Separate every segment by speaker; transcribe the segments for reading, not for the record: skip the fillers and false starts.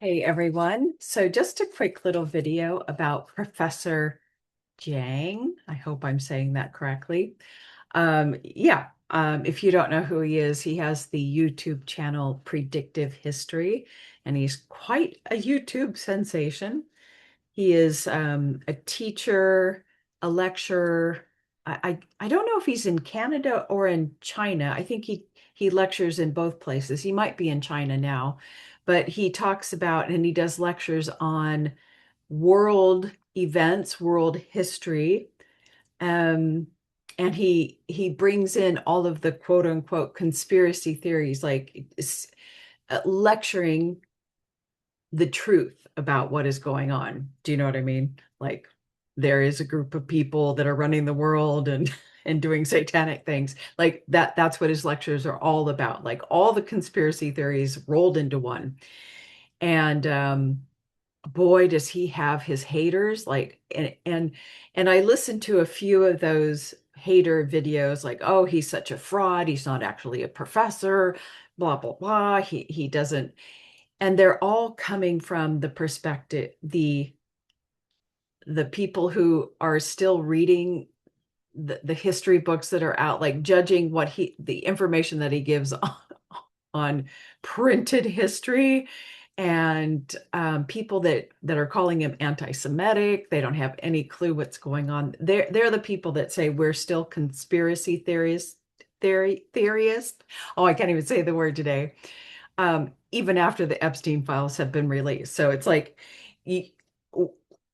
Speaker 1: Hey everyone. So just a quick little video about Professor Jiang. I hope I'm saying that correctly. If you don't know who he is, he has the YouTube channel Predictive History, and he's quite a YouTube sensation. He is a teacher, a lecturer. I don't know if he's in Canada or in China. I think he lectures in both places. He might be in China now, but he talks about and he does lectures on world events, world history. Um, and he brings in all of the quote unquote conspiracy theories, like lecturing the truth about what is going on. Do you know what I mean? Like there is a group of people that are running the world and and doing satanic things. Like that's what his lectures are all about. Like all the conspiracy theories rolled into one. And boy, does he have his haters. Like and I listened to a few of those hater videos like, oh, he's such a fraud. He's not actually a professor, blah blah blah. He doesn't, and they're all coming from the perspective, the people who are still reading the history books that are out, like judging what the information that he gives on printed history, and people that are calling him anti-Semitic. They don't have any clue what's going on. They're the people that say we're still conspiracy theorists. Oh, I can't even say the word today, even after the Epstein files have been released. So it's like you,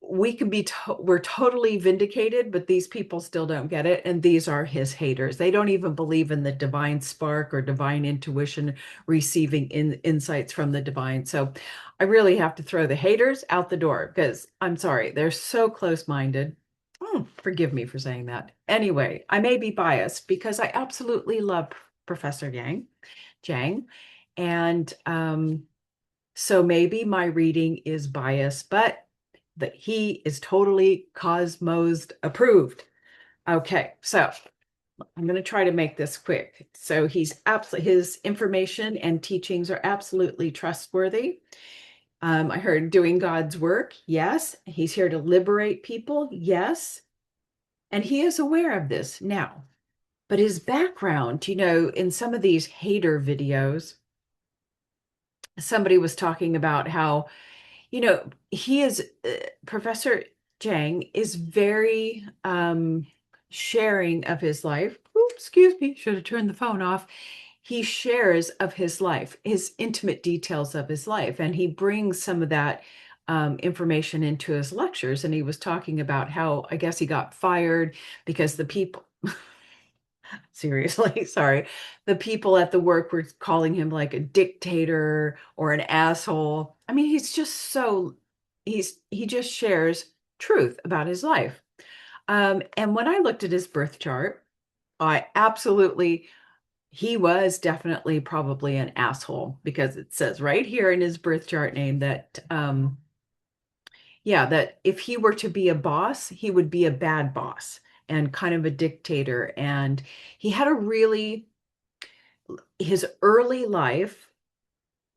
Speaker 1: we can be we're totally vindicated, but these people still don't get it. And these are his haters. They don't even believe in the divine spark or divine intuition, receiving insights from the divine. So I really have to throw the haters out the door because I'm sorry, they're so close-minded. Forgive me for saying that. Anyway, I may be biased because I absolutely love Professor Jiang. And so maybe my reading is biased, but that he is totally Cosmos approved. Okay, so I'm going to try to make this quick. So he's absolutely, his information and teachings are absolutely trustworthy. I heard doing God's work. Yes. He's here to liberate people. Yes. And he is aware of this now. But his background, in some of these hater videos, somebody was talking about how, he is, Professor Jiang is very sharing of his life. Oops, excuse me, should have turned the phone off. He shares of his life, his intimate details of his life, and he brings some of that information into his lectures. And he was talking about how I guess he got fired because the people, seriously, sorry. The people at the work were calling him like a dictator or an asshole. I mean, he's just so he just shares truth about his life. And when I looked at his birth chart, I absolutely he was definitely probably an asshole because it says right here in his birth chart name that yeah, that if he were to be a boss, he would be a bad boss and kind of a dictator. And he had a really, his early life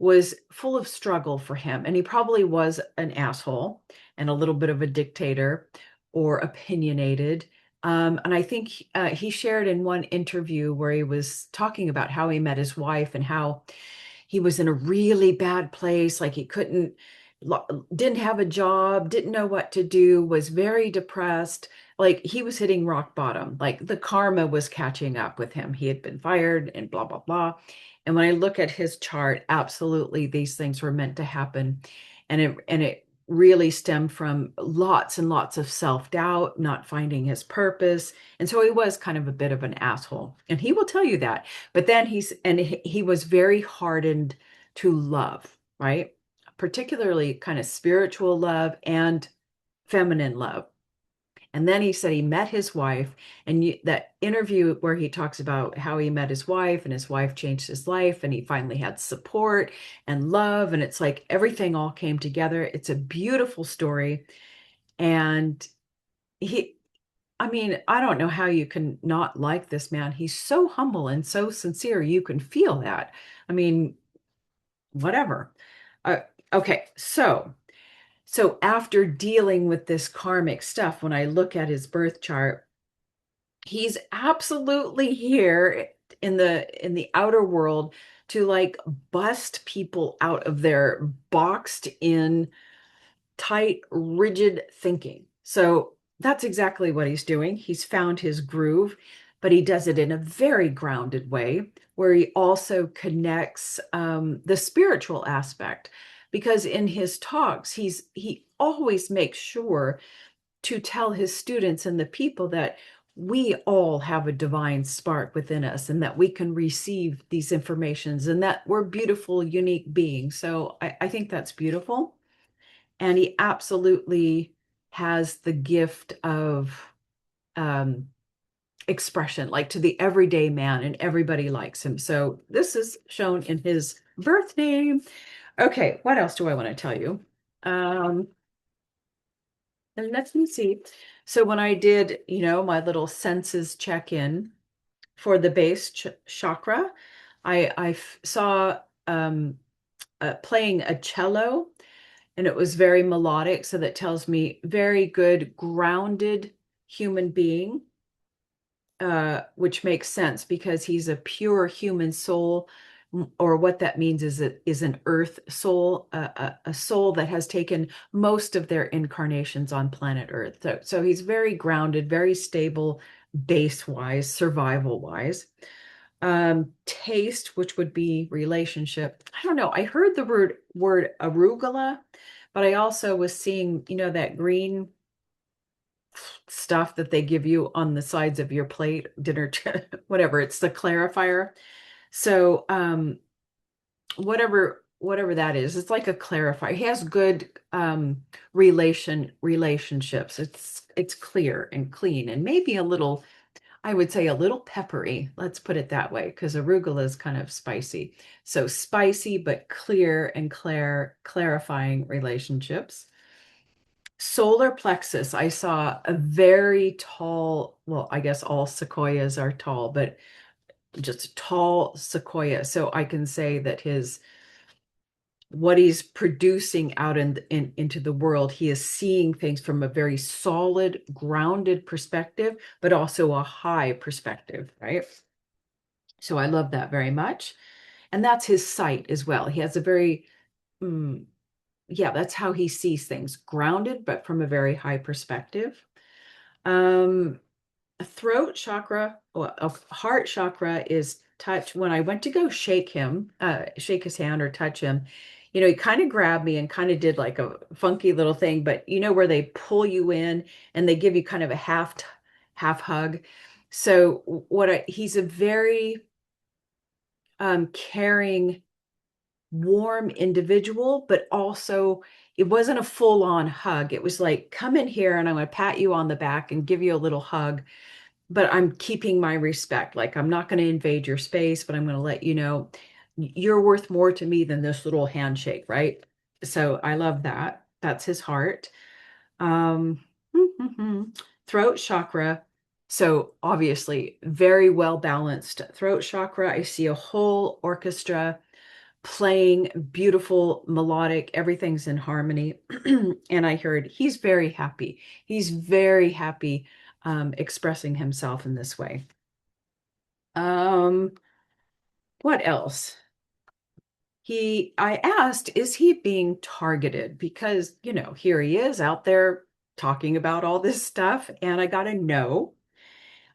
Speaker 1: was full of struggle for him. And he probably was an asshole and a little bit of a dictator or opinionated. And I think he shared in one interview where he was talking about how he met his wife and how he was in a really bad place, like he didn't have a job, didn't know what to do, was very depressed, like he was hitting rock bottom, like the karma was catching up with him. He had been fired and blah, blah, blah. And when I look at his chart, absolutely these things were meant to happen. And it really stemmed from lots and lots of self-doubt, not finding his purpose. And so he was kind of a bit of an asshole. And he will tell you that. But then he was very hardened to love, right? Particularly kind of spiritual love and feminine love. And then he said he met his wife, and that interview where he talks about how he met his wife and his wife changed his life, and he finally had support and love, and it's like everything all came together. It's a beautiful story. And he, I mean, I don't know how you can not like this man. He's so humble and so sincere. You can feel that. I mean, whatever. Okay, so after dealing with this karmic stuff, when I look at his birth chart, he's absolutely here in the outer world to like bust people out of their boxed in tight, rigid thinking. So that's exactly what he's doing. He's found his groove, but he does it in a very grounded way where he also connects the spiritual aspect. Because in his talks, he always makes sure to tell his students and the people that we all have a divine spark within us and that we can receive these informations and that we're beautiful, unique beings. So I think that's beautiful. And he absolutely has the gift of um, expression, like to the everyday man, and everybody likes him. So this is shown in his birth name. Okay, what else do I want to tell you? Um, and let me see. So when I did, my little senses check-in for the base chakra, I saw playing a cello, and it was very melodic. So that tells me very good, grounded human being, which makes sense because he's a pure human soul. Or what that means is it is an earth soul, a soul that has taken most of their incarnations on planet Earth. So he's very grounded, very stable, base wise, survival wise. Taste, which would be relationship. I don't know. I heard the word arugula, but I also was seeing, that green stuff that they give you on the sides of your plate, dinner, whatever. It's the clarifier. So, whatever that is, it's like a clarifier. He has good relationships. It's clear and clean and maybe a little, I would say a little peppery. Let's put it that way, because arugula is kind of spicy. So spicy but clear and clarifying relationships. Solar plexus, I saw a very tall, well, I guess all sequoias are tall, but just a tall sequoia. So I can say that his what he's producing out into the world, he is seeing things from a very solid, grounded perspective, but also a high perspective, right? So I love that very much. And that's his sight as well. He has a very, mm, yeah, that's how he sees things, grounded, but from a very high perspective. Um, a throat chakra, or a heart chakra is touch. When I went to go shake his hand or touch him, he kind of grabbed me and kind of did like a funky little thing, but where they pull you in and they give you kind of a half hug. So he's a very caring, warm individual, but also it wasn't a full on hug. It was like, come in here and I'm going to pat you on the back and give you a little hug, but I'm keeping my respect. Like, I'm not going to invade your space, but I'm going to let you know you're worth more to me than this little handshake, right? So I love that. That's his heart. Um, throat chakra. So obviously, very well balanced throat chakra. I see a whole orchestra playing beautiful, melodic, everything's in harmony. And I heard he's very happy. He's very happy expressing himself in this way. Um, what else? I asked, is he being targeted? Because, here he is out there talking about all this stuff, and I got a no.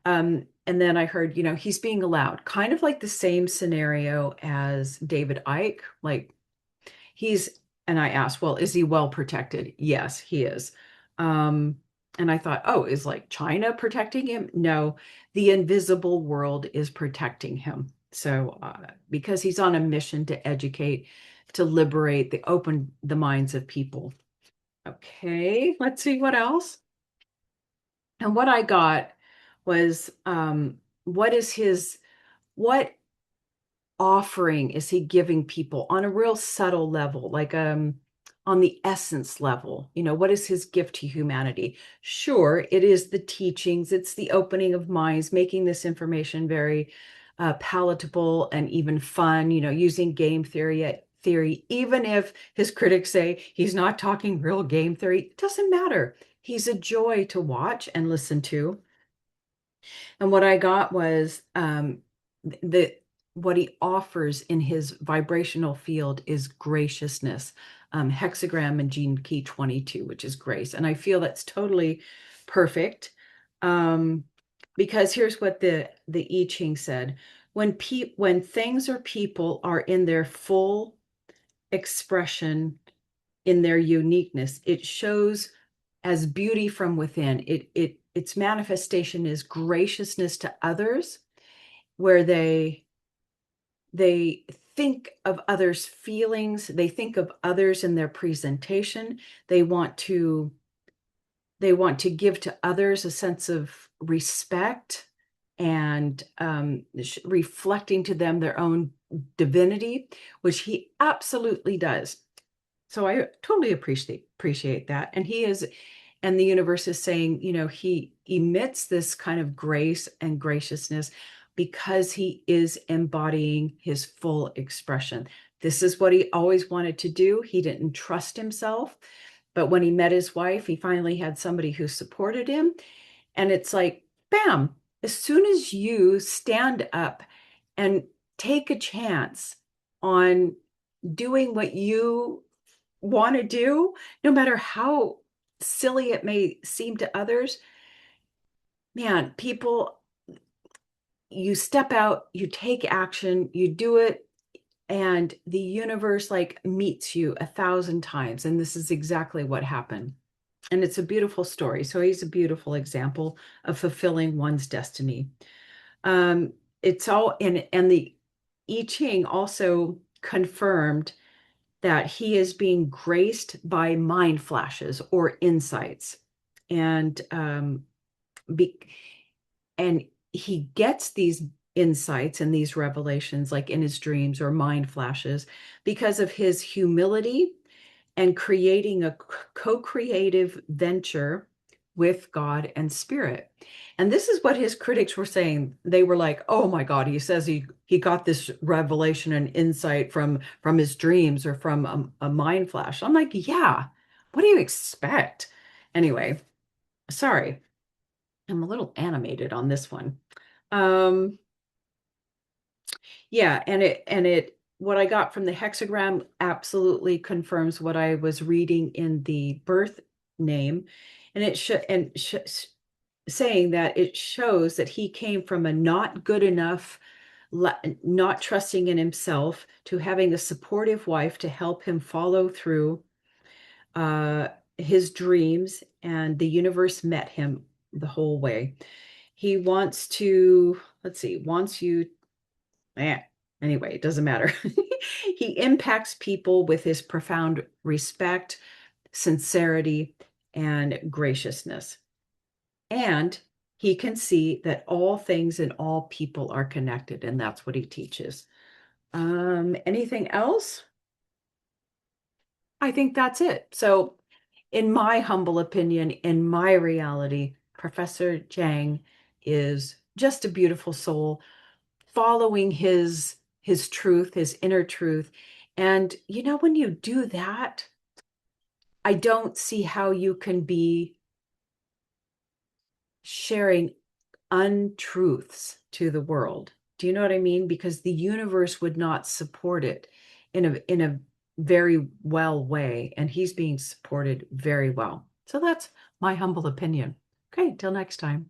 Speaker 1: And then I heard, he's being allowed, kind of like the same scenario as David Icke. Like, he's, and I asked, well, is he well protected? Yes, he is. Um, and I thought, oh, is like China protecting him? No, the invisible world is protecting him. So, because he's on a mission to educate, to liberate, open the minds of people. Okay, let's see what else. And what I got was, what is what offering is he giving people on a real subtle level, like on the essence level? What is his gift to humanity? Sure, it is the teachings, it's the opening of minds, making this information very palatable and even fun, using game theory, even if his critics say he's not talking real game theory, it doesn't matter. He's a joy to watch and listen to. And what I got was the what he offers in his vibrational field is graciousness, hexagram and gene key 22, which is grace. And I feel that's totally perfect. Um, because here's what the I Ching said. When things or people are in their full expression, in their uniqueness, it shows as beauty from within. Its manifestation is graciousness to others, where they think of others' feelings, they think of others in their presentation. They want to give to others a sense of respect and reflecting to them their own divinity, which he absolutely does. So I totally appreciate that. And and the universe is saying, he emits this kind of grace and graciousness because he is embodying his full expression. This is what he always wanted to do. He didn't trust himself. But when he met his wife, he finally had somebody who supported him. And it's like, bam, as soon as you stand up and take a chance on doing what you want to do, no matter how silly it may seem to others, man, people, you step out, you take action, you do it, and the universe like meets you 1,000 times. And this is exactly what happened. And it's a beautiful story. So he's a beautiful example of fulfilling one's destiny. It's all and the I Ching also confirmed that he is being graced by mind flashes or insights. And be, and he gets these insights and these revelations like in his dreams or mind flashes because of his humility and creating a co-creative venture with God and spirit. And this is what his critics were saying. They were like, "Oh my God, he says he got this revelation and insight from his dreams or from a mind flash." I'm like, "Yeah, what do you expect?" Anyway, sorry. I'm a little animated on this one. Um, yeah, and it what I got from the hexagram absolutely confirms what I was reading in the birth name, and it should and sh saying that it shows that he came from a not good enough, not trusting in himself, to having a supportive wife to help him follow through uh, his dreams, and the universe met him the whole way. He wants to, let's see, wants you anyway, it doesn't matter. He impacts people with his profound respect, sincerity, and graciousness. And he can see that all things and all people are connected, and that's what he teaches. Anything else? I think that's it. So, in my humble opinion, in my reality, Professor Jiang is just a beautiful soul following his truth, his inner truth. And when you do that, I don't see how you can be sharing untruths to the world. Do you know what I mean? Because the universe would not support it in a very well way, and he's being supported very well. So that's my humble opinion. Okay, till next time.